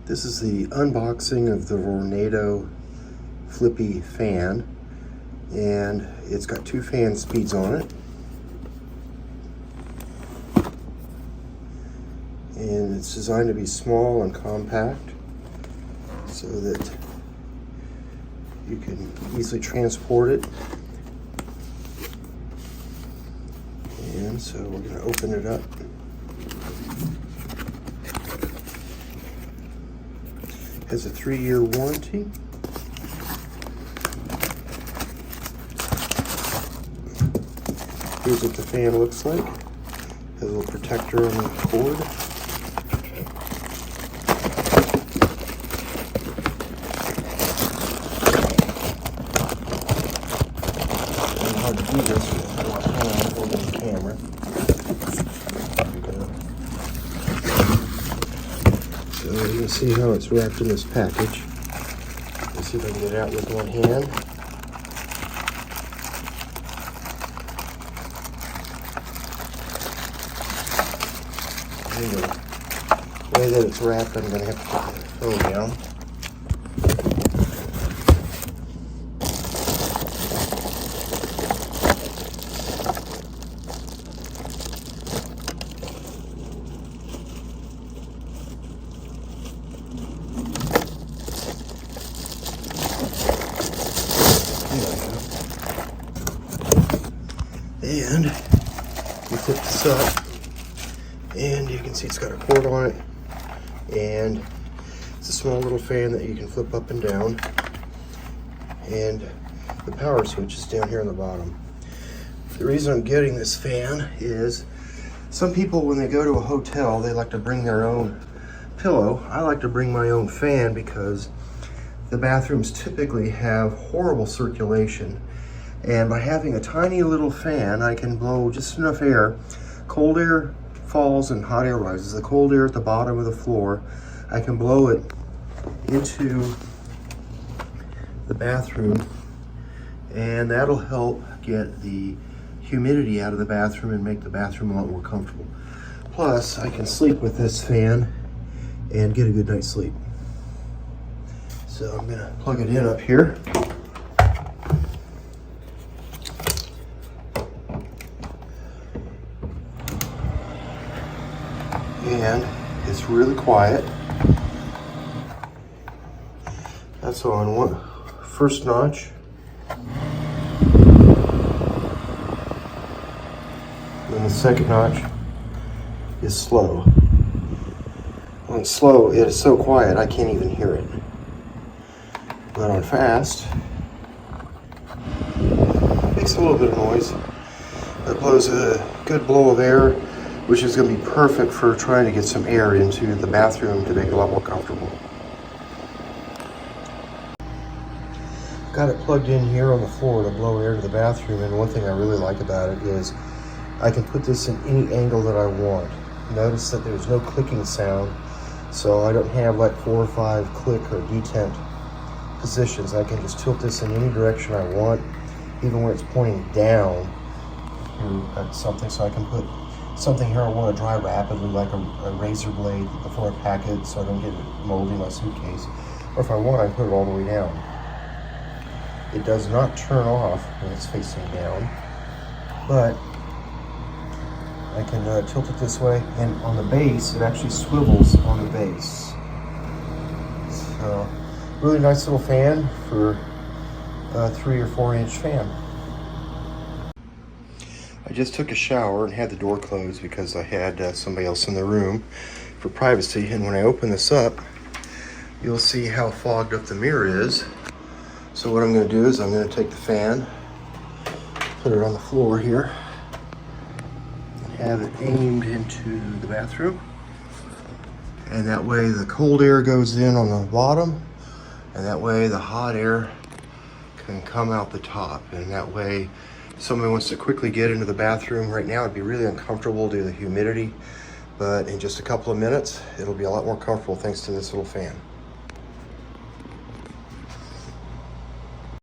This is the unboxing of the Vornado Flippi Fan, and it's got 2 fan speeds on it. And it's designed to be small and compact so that you can easily transport it. And so we're going to open it up. It has a 3-year warranty. Here's what the fan looks like. Has a little protector on the cord. It's hard to do this with one hand holding the camera. There we go. So you can see how it's wrapped in this package. Let's see if I can get it out with one hand. Anyway, the way that it's wrapped, I'm going to have to put the phone down. And you flip this up, and you can see it's got a cord on it, and it's a small little fan that you can flip up and down, and the power switch is down here on the bottom. The reason I'm getting this fan is some people, when they go to a hotel, they like to bring their own pillow. I like to bring my own fan because the bathrooms typically have horrible circulation. And by having a tiny little fan, I can blow just enough air. Cold air falls and hot air rises. The cold air at the bottom of the floor, I can blow it into the bathroom, and that'll help get the humidity out of the bathroom and make the bathroom a lot more comfortable. Plus, I can sleep with this fan and get a good night's sleep. So I'm gonna plug it in up here. And it's really quiet. That's on one first notch. Then the second notch is slow. On slow, it is so quiet I can't even hear it. But on fast, it makes a little bit of noise. It blows a good blow of air, which is going to be perfect for trying to get some air into the bathroom to make it a lot more comfortable. Got it plugged in here on the floor to blow air to the bathroom, and one thing I really like about it is I can put this in any angle that I want. Notice that there's no clicking sound, so I don't have like 4 or 5 click or detent positions. I can just tilt this in any direction I want, even where it's pointing down at something, so I can put something here I want to dry rapidly, like a razor blade before I pack it so I don't get it moldy in my suitcase. Or if I want, I can put it all the way down. It does not turn off when it's facing down, but I can tilt it this way, and on the base, it actually swivels on the base. So, really nice little fan for a 3 or 4 inch fan. I just took a shower and had the door closed because I had somebody else in the room for privacy. And when I open this up, you'll see how fogged up the mirror is. So what I'm going to do is I'm going to take the fan, put it on the floor here, and have it aimed into the bathroom. And that way the cold air goes in on the bottom, and that way the hot air can come out the top. And that way, if somebody wants to quickly get into the bathroom right now, it'd be really uncomfortable due to the humidity, but in just a couple of minutes, it'll be a lot more comfortable thanks to this little fan.